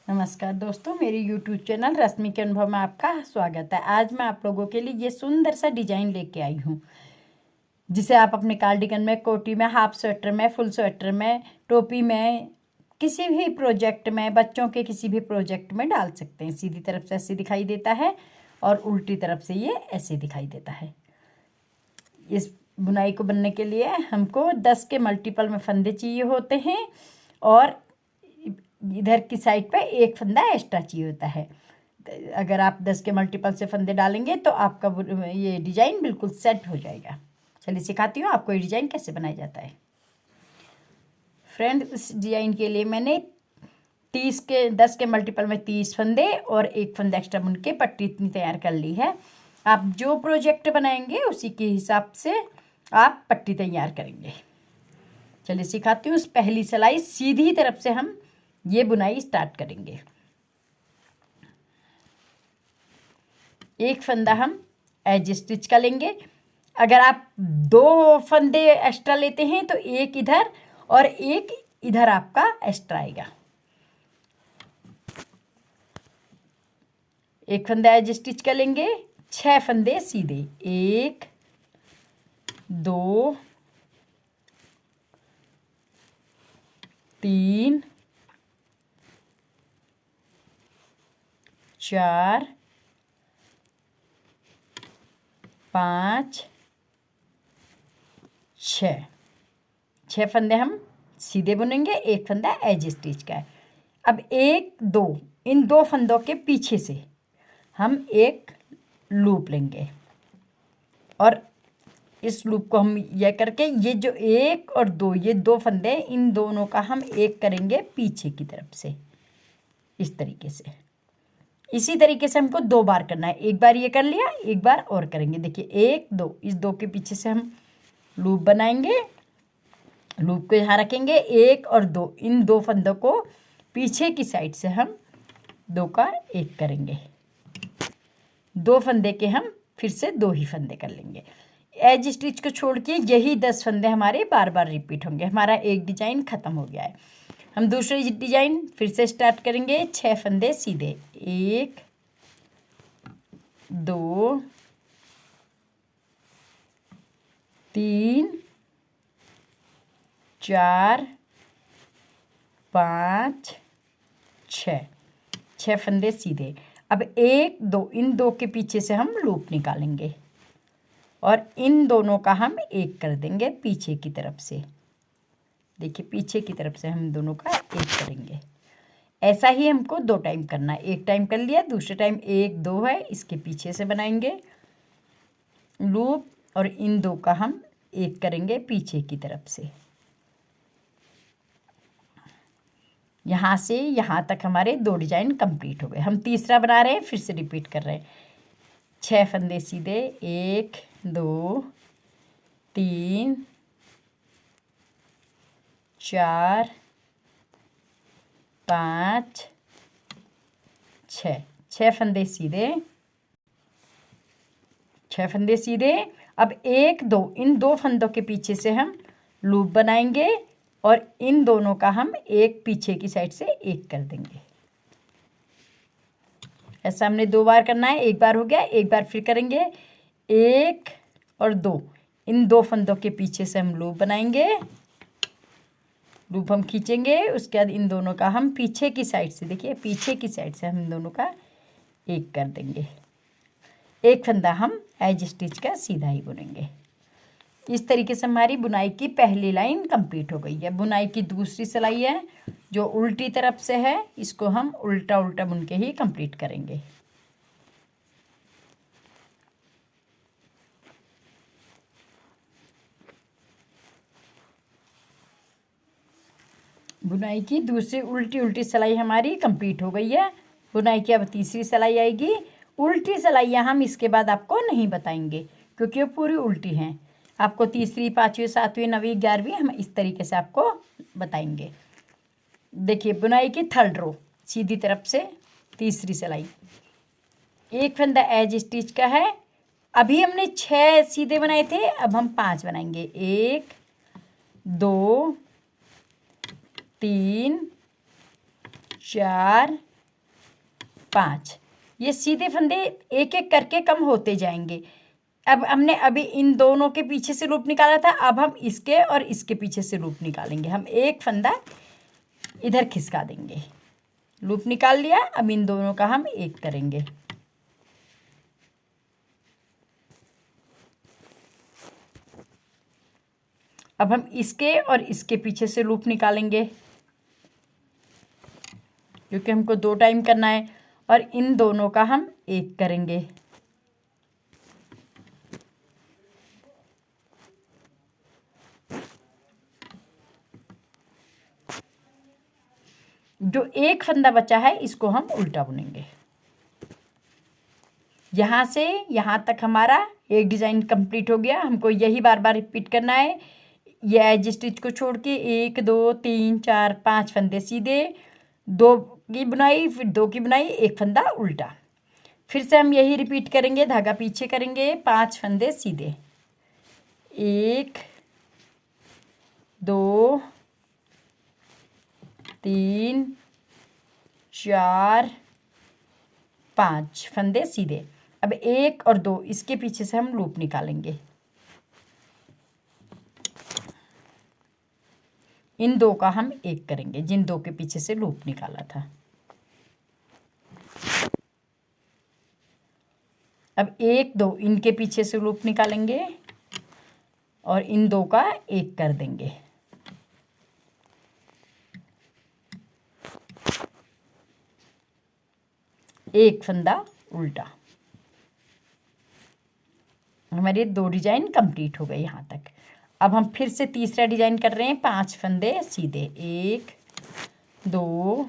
नमस्कार दोस्तों, मेरे YouTube चैनल रश्मि के अनुभव में आपका स्वागत है। आज मैं आप लोगों के लिए ये सुंदर सा डिजाइन लेके आई हूँ, जिसे आप अपने कार्डिगन में, कोटी में, हाफ स्वेटर में, फुल स्वेटर में, टोपी में, किसी भी प्रोजेक्ट में, बच्चों के किसी भी प्रोजेक्ट में डाल सकते हैं। सीधी तरफ से ऐसे दिखाई देता है और उल्टी तरफ से ये ऐसे दिखाई देता है। इस बुनाई को बनने के लिए हमको 10 के मल्टीपल में फंदे चाहिए होते हैं और इधर की साइड पे एक फंदा एक्स्ट्रा चाहिए होता है। अगर आप 10 के मल्टीपल से फंदे डालेंगे तो आपका ये डिजाइन बिल्कुल सेट हो जाएगा। चलिए सिखाती हूँ आपको ये डिजाइन कैसे बनाया जाता है। फ्रेंड, इस डिजाइन के लिए मैंने 10 के मल्टीपल में 30 फंदे और एक फंदा एक्स्ट्रा बुन के पट्टी इतनी तैयार कर ली है। आप जो प्रोजेक्ट बनाएंगे उसी के हिसाब से आप पट्टी तैयार करेंगे। चलिए सिखाती हूँ। पहली सिलाई सीधी तरफ से हम ये बुनाई स्टार्ट करेंगे। एक फंदा हम एज स्टिच का लेंगे। अगर आप 2 फंदे एक्स्ट्रा लेते हैं तो एक इधर और एक इधर आपका एक्स्ट्रा आएगा। एक फंदा एज स्टिच का लेंगे, 6 फंदे सीधे, 1 2 3 4 5 6 फंदे हम सीधे बुनेंगे, एक फंदा एज स्टिच का है। अब 1 2 इन 2 फंदों के पीछे से हम एक लूप लेंगे और इस लूप को हम यह करके ये जो 1 और 2 ये 2 फंदे, इन दोनों का हम एक करेंगे पीछे की तरफ से, इस तरीके से। इसी तरीके से हमको 2 बार करना है। एक बार ये कर लिया, एक बार और करेंगे। देखिए 1 2, इस 2 के पीछे से हम लूप बनाएंगे, लूप को यहाँ रखेंगे, 1 और 2 इन 2 फंदों को पीछे की साइड से हम 2 का एक करेंगे। 2 फंदे के हम फिर से 2 ही फंदे कर लेंगे। एज स्टिच को छोड़ के यही 10 फंदे हमारे बार बार रिपीट होंगे। हमारा एक डिजाइन खत्म हो गया है। हम दूसरी डिजाइन फिर से स्टार्ट करेंगे। 6 फंदे सीधे, 1 2 3 4 5 6 फंदे सीधे। अब 1 2 इन 2 के पीछे से हम लूप निकालेंगे और इन दोनों का हम एक कर देंगे पीछे की तरफ से। देखिए पीछे की तरफ से हम दोनों का एक करेंगे। ऐसा ही हमको 2 टाइम करना है। एक टाइम कर लिया, दूसरे टाइम 1 2 है, इसके पीछे से बनाएंगे लूप और इन 2 का हम एक करेंगे पीछे की तरफ से। यहाँ से यहाँ तक हमारे 2 डिजाइन कंप्लीट हो गए। हम तीसरा बना रहे हैं, फिर से रिपीट कर रहे हैं। 6 फंदे सीधे, 1 2 3 4 5 6 फंदे सीधे, 6 फंदे सीधे। अब 1 2 इन 2 फंदों के पीछे से हम लूप बनाएंगे और इन दोनों का हम एक पीछे की साइड से एक कर देंगे। ऐसा हमने 2 बार करना है। एक बार हो गया, एक बार फिर करेंगे। 1 और 2 इन 2 फंदों के पीछे से हम लूप बनाएंगे, लूप हम खींचेंगे। उसके बाद इन दोनों का हम पीछे की साइड से, देखिए पीछे की साइड से हम इन दोनों का एक कर देंगे। एक फंदा हम एज स्टिच का सीधा ही बुनेंगे। इस तरीके से हमारी बुनाई की पहली लाइन कंप्लीट हो गई है। बुनाई की दूसरी सिलाई है जो उल्टी तरफ से है, इसको हम उल्टा उल्टा बुन के ही कंप्लीट करेंगे। बुनाई की दूसरी उल्टी सिलाई हमारी कंप्लीट हो गई है। बुनाई की अब तीसरी सिलाई आएगी। उल्टी सिलाइयाँ हम इसके बाद आपको नहीं बताएंगे क्योंकि वो पूरी उल्टी हैं। आपको तीसरी, 5वीं, 7वीं, 9वीं, 11वीं हम इस तरीके से आपको बताएंगे। देखिए बुनाई की थर्ड रो, सीधी तरफ से तीसरी सिलाई, एक फंदा एज स्टिच का है। अभी हमने 6 सीधे बनाए थे, अब हम 5 बनाएंगे। 1 2 3 4 5। ये सीधे फंदे एक एक करके कम होते जाएंगे। अब हमने अभी इन दोनों के पीछे से लूप निकाला था, अब हम इसके और इसके पीछे से लूप निकालेंगे। हम एक फंदा इधर खिसका देंगे, लूप निकाल लिया। अब इन दोनों का हम एक करेंगे। अब हम इसके और इसके पीछे से लूप निकालेंगे, क्योंकि हमको 2 टाइम करना है। और इन दोनों का हम एक करेंगे। जो एक फंदा बचा है इसको हम उल्टा बुनेंगे। यहाँ से यहाँ तक हमारा एक डिज़ाइन कंप्लीट हो गया। हमको यही बार बार रिपीट करना है। ये एज स्टिच को छोड़ के 1 2 3 4 5 फंदे सीधे, 2 की बुनाई, फिर 2 की बुनाई, एक फंदा उल्टा। फिर से हम यही रिपीट करेंगे। धागा पीछे करेंगे, 5 फंदे सीधे, 1 2 3 4 5 फंदे सीधे। अब 1 और 2 इसके पीछे से हम लूप निकालेंगे। इन 2 का हम एक करेंगे, जिन 2 के पीछे से लूप निकाला था। अब 1 2 इनके पीछे से लूप निकालेंगे और इन 2 का एक कर देंगे। एक फंदा उल्टा। हमारे 2 डिजाइन कंप्लीट हो गए यहाँ तक। अब हम फिर से तीसरा डिजाइन कर रहे हैं। 5 फंदे सीधे, 1 2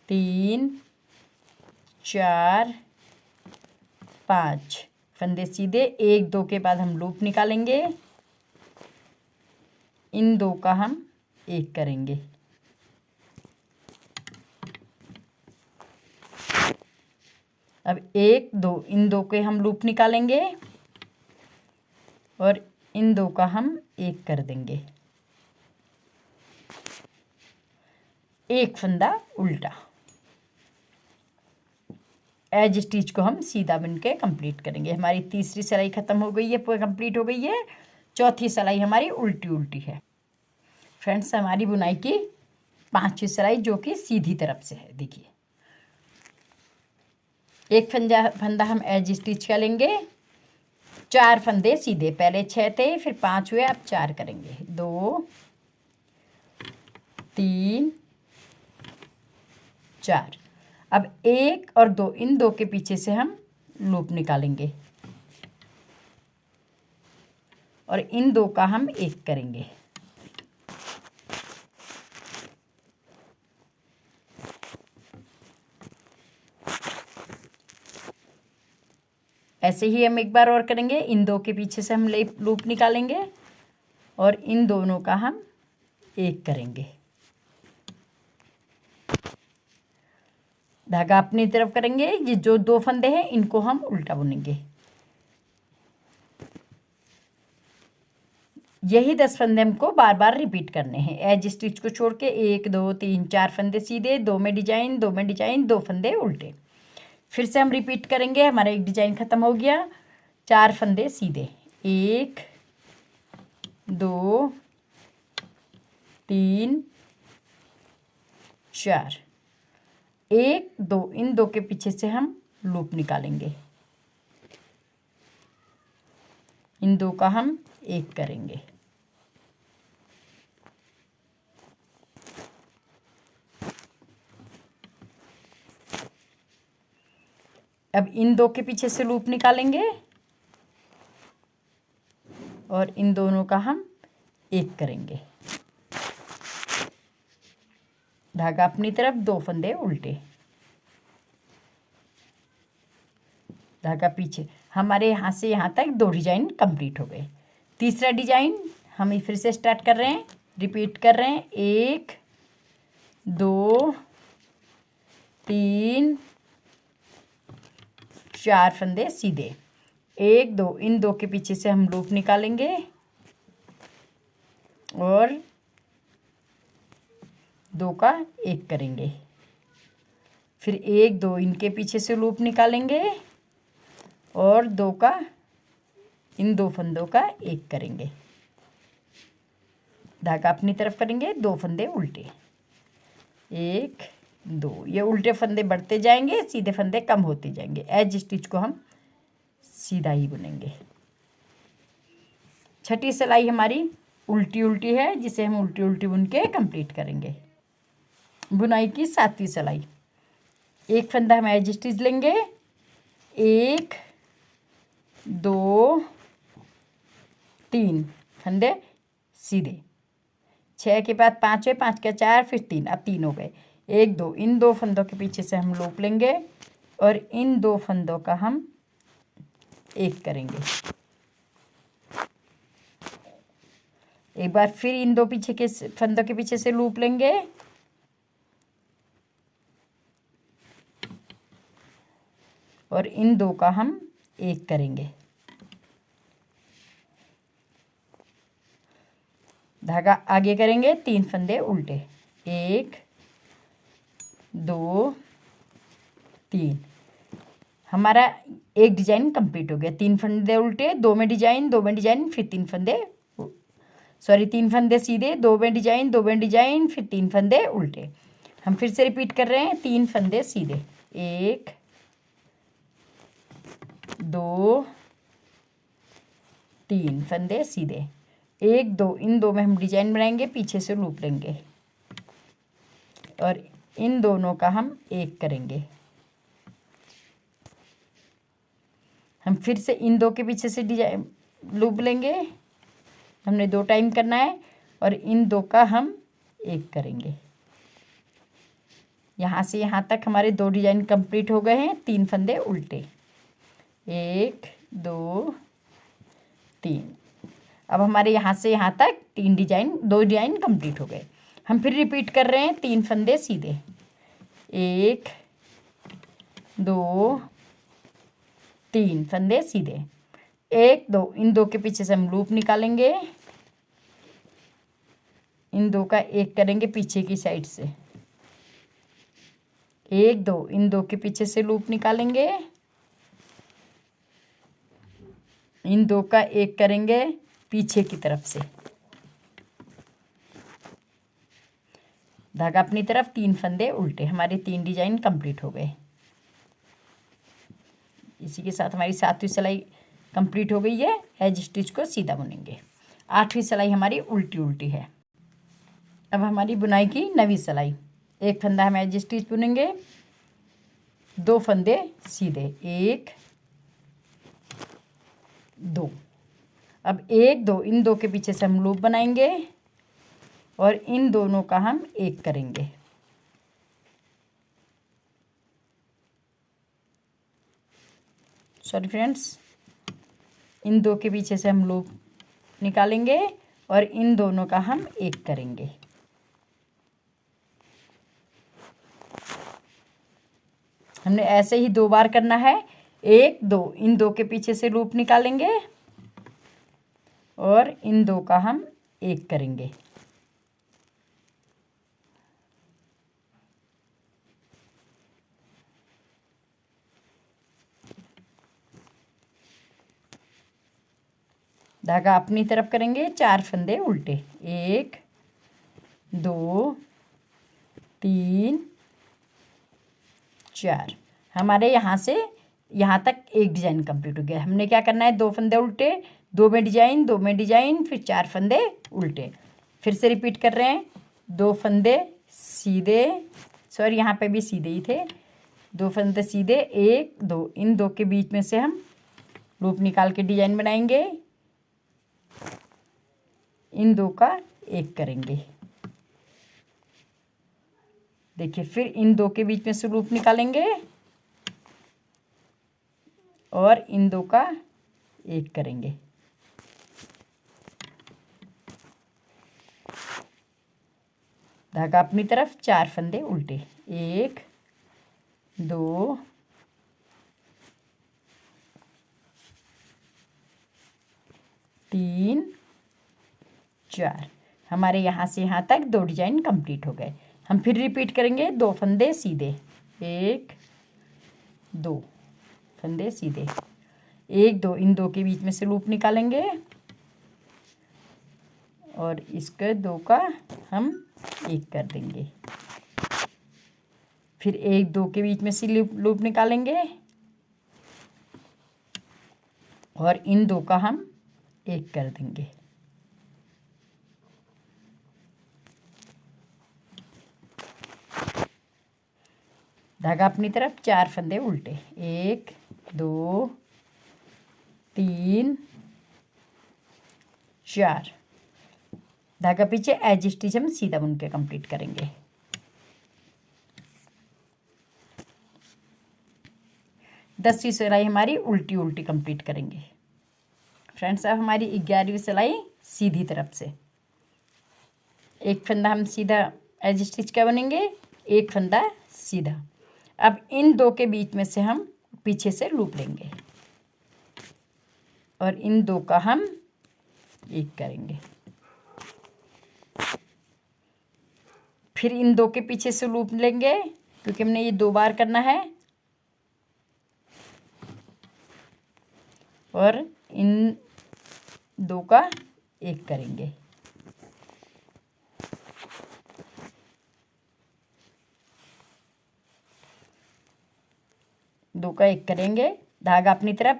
3 4 5 फंदे सीधे। 1 2 के बाद हम लूप निकालेंगे। इन 2 का हम एक करेंगे। अब 1 2 इन 2 के हम लूप निकालेंगे और इन 2 का हम एक कर देंगे। एक फंदा उल्टा। एज स्टिच को हम सीधा बुन के कंप्लीट करेंगे। हमारी तीसरी सिलाई खत्म हो गई है, पूरी कंप्लीट हो गई है। चौथी सिलाई हमारी उल्टी उल्टी है। फ्रेंड्स, हमारी बुनाई की 5वीं सिलाई जो कि सीधी तरफ से है। देखिए, एक फंदा हम एज स्टिच का लेंगे, 4 फंदे सीधे। पहले 6 थे, फिर 5 हुए, अब 4 करेंगे। 2 3 4। अब 1 और 2 इन 2 के पीछे से हम लूप निकालेंगे और इन 2 का हम एक करेंगे। ऐसे ही हम एक बार और करेंगे। इन 2 के पीछे से हम लूप निकालेंगे और इन दोनों का हम एक करेंगे। धागा अपनी तरफ करेंगे। ये जो 2 फंदे हैं इनको हम उल्टा बुनेंगे। यही 10 फंदे हमको बार बार रिपीट करने हैं। एज स्टिच को छोड़ के 1 2 3 4 फंदे सीधे, 2 में डिजाइन, 2 में डिजाइन, 2 फंदे उल्टे। फिर से हम रिपीट करेंगे। हमारा एक डिजाइन खत्म हो गया। 4 फंदे सीधे, 1 2 3 4। 1 2 इन 2 के पीछे से हम लूप निकालेंगे। इन 2 का हम एक करेंगे। अब इन 2 के पीछे से लूप निकालेंगे और इन दोनों का हम एक करेंगे। धागा अपनी तरफ, 2 फंदे उल्टे, धागा पीछे। हमारे यहाँ से यहाँ तक 2 डिजाइन कंप्लीट हो गए। तीसरा डिजाइन हम फिर से स्टार्ट कर रहे हैं, रिपीट कर रहे हैं। 1 2 3 4 फंदे सीधे, 1 2 इन 2 के पीछे से हम लूप निकालेंगे और 2 का एक करेंगे। फिर 1 2 इनके पीछे से लूप निकालेंगे और 2 का इन 2 फंदों का एक करेंगे, धागा अपनी तरफ करेंगे, 2 फंदे उल्टे, 1 2, ये उल्टे फंदे बढ़ते जाएंगे, सीधे फंदे कम होते जाएंगे। एज स्टिच को हम सीधा ही बुनेंगे। छठी सिलाई हमारी उल्टी उल्टी है, जिसे हम उल्टी उल्टी बुन के कंप्लीट करेंगे। बुनाई की 7वीं सिलाई, एक फंदा हम एज स्टिच लेंगे, 1 2 3 फंदे सीधे, 6 के बाद 5 है, 5 का 4, फिर 3, अब 3 हो गए। 1 2 इन 2 फंदों के पीछे से हम लूप लेंगे और इन 2 फंदों का हम एक करेंगे। एक बार फिर इन 2 पीछे के फंदों के पीछे से लूप लेंगे और इन 2 का हम एक करेंगे। धागा आगे करेंगे, 3 फंदे उल्टे, 1 2 3, हमारा एक डिजाइन कंप्लीट हो गया। 3 फंदे उल्टे, 2 में डिजाइन, 2 में डिजाइन, फिर 3 फंदे, सॉरी 3 फंदे सीधे, 2 में डिजाइन, 2 में डिजाइन, फिर 3 फंदे उल्टे। हम फिर से रिपीट कर रहे हैं, 3 फंदे सीधे, 1 2 3 फंदे सीधे, 1 2 इन 2 में हम डिजाइन बनाएंगे, पीछे से लूप लेंगे और इन दोनों का हम एक करेंगे। हम फिर से इन 2 के पीछे से डिजाइन लूप लेंगे, हमने 2 टाइम करना है और इन 2 का हम एक करेंगे। यहाँ से यहाँ तक हमारे 2 डिजाइन कंप्लीट हो गए हैं। 3 फंदे उल्टे, 1 2 3, अब हमारे यहाँ से यहाँ तक 2 डिजाइन कंप्लीट हो गए। हम फिर रिपीट कर रहे हैं, 3 फंदे सीधे, 1 2 3 फंदे सीधे, 1 2 इन 2 के पीछे से हम लूप निकालेंगे, इन 2 का एक करेंगे पीछे की साइड से, 1 2 इन 2 के पीछे से लूप निकालेंगे, इन 2 का एक करेंगे पीछे की तरफ से, धागा अपनी तरफ, 3 फंदे उल्टे, हमारे 3 डिजाइन कंप्लीट हो गए। इसी के साथ हमारी 7वीं सिलाई कंप्लीट हो गई है। एज स्टिच को सीधा बुनेंगे। 8वीं सिलाई हमारी उल्टी उल्टी है। अब हमारी बुनाई की 9वीं सिलाई, एक फंदा हम एज स्टिच बुनेंगे, 2 फंदे सीधे, 1 2, अब 1 2 इन 2 के पीछे से हम लूप बनाएंगे और इन दोनों का हम एक करेंगे। सॉरी फ्रेंड्स, इन 2 के पीछे से हम लूप निकालेंगे और इन दोनों का हम एक करेंगे। हमने ऐसे ही 2 बार करना है। 1 2 इन 2 के पीछे से लूप निकालेंगे और इन 2 का हम एक करेंगे। धागा अपनी तरफ करेंगे, 4 फंदे उल्टे, 1 2 3 4, हमारे यहाँ से यहाँ तक एक डिजाइन कंप्लीट हो गया। हमने क्या करना है, 2 फंदे उल्टे, 2 में डिजाइन, 2 में डिजाइन, फिर 4 फंदे उल्टे। फिर से रिपीट कर रहे हैं, 2 फंदे सीधे, सॉरी यहाँ पे भी सीधे ही थे, 2 फंदे सीधे, 1 2 इन 2 के बीच में से हम लूप निकाल के डिजाइन बनाएंगे, इन 2 का एक करेंगे। देखिए, फिर इन 2 के बीच में से लूप निकालेंगे और इन 2 का एक करेंगे। धागा अपनी तरफ, 4 फंदे उल्टे, 1 2 3 4, हमारे यहाँ से यहाँ तक 2 डिजाइन कंप्लीट हो गए। हम फिर रिपीट करेंगे, 2 फंदे सीधे, एक दो फंदे सीधे, एक दो, इन दो के बीच में से लूप निकालेंगे और इसके दो का हम एक कर देंगे। फिर एक दो के बीच में से लूप निकालेंगे और इन दो का हम एक कर देंगे। धागा अपनी तरफ, 4 फंदे उल्टे, 1 2 3 4। धागा पीछे, एज स्टिच हम सीधा बुन के कंप्लीट करेंगे। दसवीं सिलाई हमारी उल्टी उल्टी कंप्लीट करेंगे। फ्रेंड्स, अब हमारी 11वीं सिलाई सीधी तरफ से, एक फंदा हम सीधा एज स्टिच का बनेंगे, एक फंदा सीधा। अब इन दो के बीच में से हम पीछे से लूप लेंगे और इन दो का हम एक करेंगे। फिर इन दो के पीछे से लूप लेंगे क्योंकि हमने ये 2 बार करना है और इन दो का एक करेंगे। दो का एक करेंगे। धागा अपनी तरफ,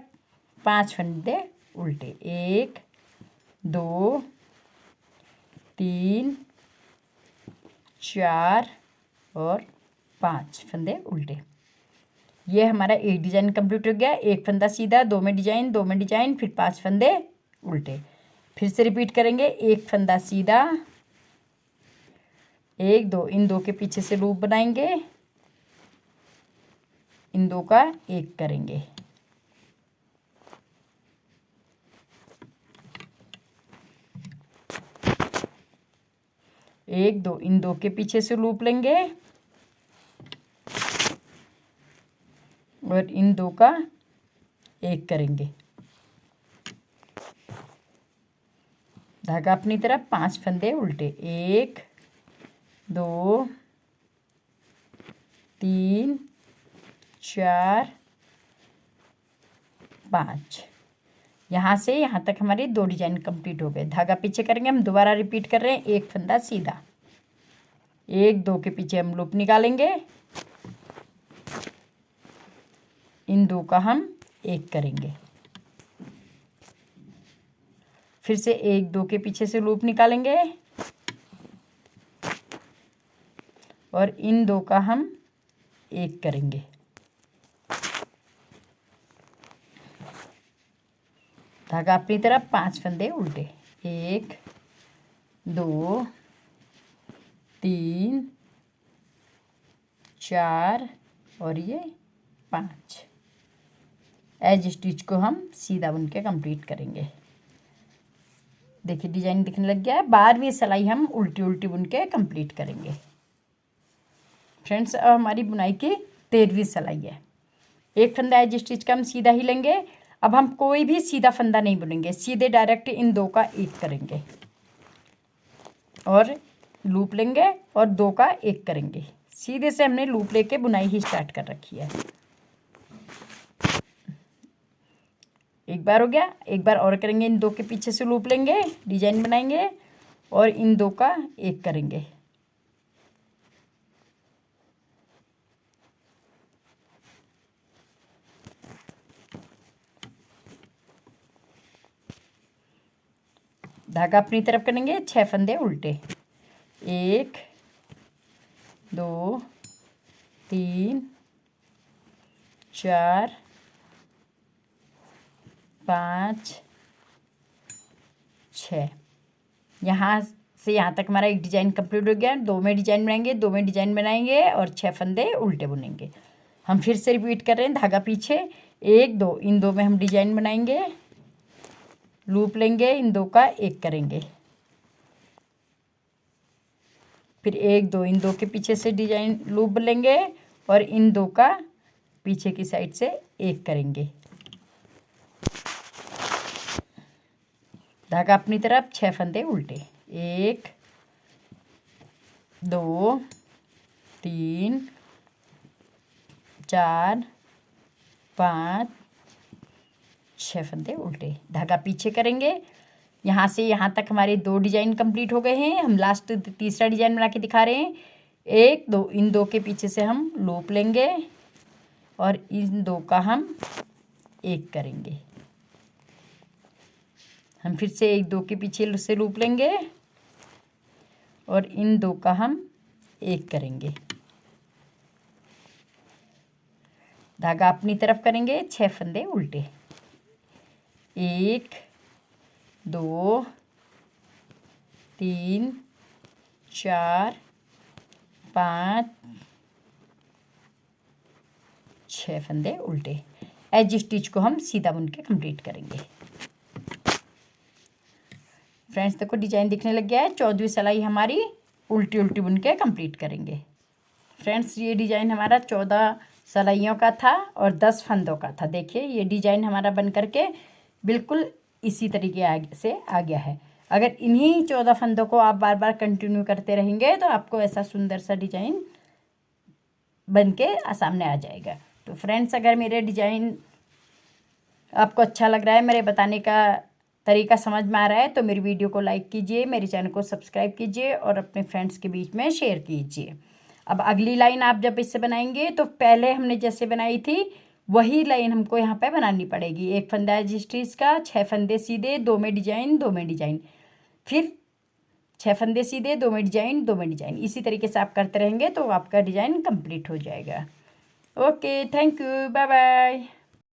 5 फंदे उल्टे, 1 2 3 4 और 5 फंदे उल्टे। ये हमारा एक डिजाइन कंप्लीट हो गया। एक फंदा सीधा, दो में डिजाइन, दो में डिजाइन, फिर 5 फंदे उल्टे। फिर से रिपीट करेंगे, एक फंदा सीधा, एक दो, इन दो के पीछे से लूप बनाएंगे, इन दो का एक करेंगे। एक दो, इन दो के पीछे से लूप लेंगे और इन दो का एक करेंगे। धागा अपनी तरफ, 5 फंदे उल्टे, 1 2 3 4 5। यहाँ से यहाँ तक हमारी 2 डिजाइन कंप्लीट हो गए। धागा पीछे करेंगे, हम दोबारा रिपीट कर रहे हैं, एक फंदा सीधा, एक दो के पीछे हम लूप निकालेंगे, इन दो का हम एक करेंगे। फिर से एक दो के पीछे से लूप निकालेंगे और इन दो का हम एक करेंगे। धागा अपनी तरफ, 5 फंदे उल्टे, 1 2 3 4 और ये 5। एज स्टिच को हम सीधा बुन के कंप्लीट करेंगे। देखिए डिजाइन दिखने लग गया है। 12वीं सिलाई हम उल्टी उल्टी बुन के कंप्लीट करेंगे। फ्रेंड्स, अब हमारी बुनाई की 13वीं सिलाई है। एक फंदा एज स्टिच का हम सीधा ही लेंगे। अब हम कोई भी सीधा फंदा नहीं बुनेंगे, सीधे डायरेक्ट इन दो का एक करेंगे और लूप लेंगे और दो का एक करेंगे। सीधे से हमने लूप लेके बुनाई ही स्टार्ट कर रखी है। एक बार हो गया, एक बार और करेंगे, इन दो के पीछे से लूप लेंगे, डिजाइन बनाएंगे और इन दो का एक करेंगे। धागा अपनी तरफ करेंगे, 6 फंदे उल्टे, 1 2 3 4 5 6। यहाँ से यहाँ तक हमारा एक डिजाइन कंप्लीट हो गया। दो में डिजाइन बनाएंगे, दो में डिजाइन बनाएंगे और 6 फंदे उल्टे बुनेंगे। हम फिर से रिपीट कर रहे हैं, धागा पीछे, 1 2, इन दो में हम डिजाइन बनाएंगे, लूप लेंगे, इन दो का एक करेंगे। फिर 1 2, इन दो के पीछे से डिजाइन लूप लेंगे और इन दो का पीछे की साइड से एक करेंगे। धागा अपनी तरफ, 6 फंदे उल्टे, 1 2 3 4 5 6 फंदे उल्टे, धागा पीछे करेंगे। यहाँ से यहाँ तक हमारे 2 डिजाइन कंप्लीट हो गए हैं। हम लास्ट तीसरा डिजाइन बना के दिखा रहे हैं। 1 2, इन 2 के पीछे से हम लूप लेंगे और इन 2 का हम 1 करेंगे। हम फिर से 1 2 के पीछे से लूप लेंगे और इन 2 का हम 1 करेंगे। धागा अपनी तरफ करेंगे, 6 फंदे उल्टे। 1 2 3 4 5 6 फंदे उल्टे। एज स्टिच को हम सीधा बुन के कंप्लीट करेंगे। फ्रेंड्स देखो डिजाइन दिखने लग गया है। 14वीं सिलाई हमारी उल्टी उल्टी बुन के कंप्लीट करेंगे। फ्रेंड्स ये डिजाइन हमारा 14 सिलाइयों का था और 10 फंदों का था। देखिए ये डिजाइन हमारा बन करके बिल्कुल इसी तरीके से आ गया है। अगर इन्हीं 14 फंदों को आप बार बार कंटिन्यू करते रहेंगे तो आपको ऐसा सुंदर सा डिजाइन बन के सामने आ जाएगा। तो फ्रेंड्स अगर मेरे डिजाइन आपको अच्छा लग रहा है, मेरे बताने का तरीका समझ में आ रहा है, तो मेरी वीडियो को लाइक कीजिए, मेरे चैनल को सब्सक्राइब कीजिए और अपने फ्रेंड्स के बीच में शेयर कीजिए। अब अगली लाइन आप जब इससे बनाएंगे तो पहले हमने जैसे बनाई थी वही लाइन हमको यहाँ पे बनानी पड़ेगी। 1 फंदा एज स्टिच का, 6 फंदे सीधे, 2 में डिजाइन, 2 में डिजाइन, फिर 6 फंदे सीधे, 2 में डिजाइन, 2 में डिजाइन। इसी तरीके से आप करते रहेंगे तो आपका डिजाइन कंप्लीट हो जाएगा। Okay, thank you, bye bye.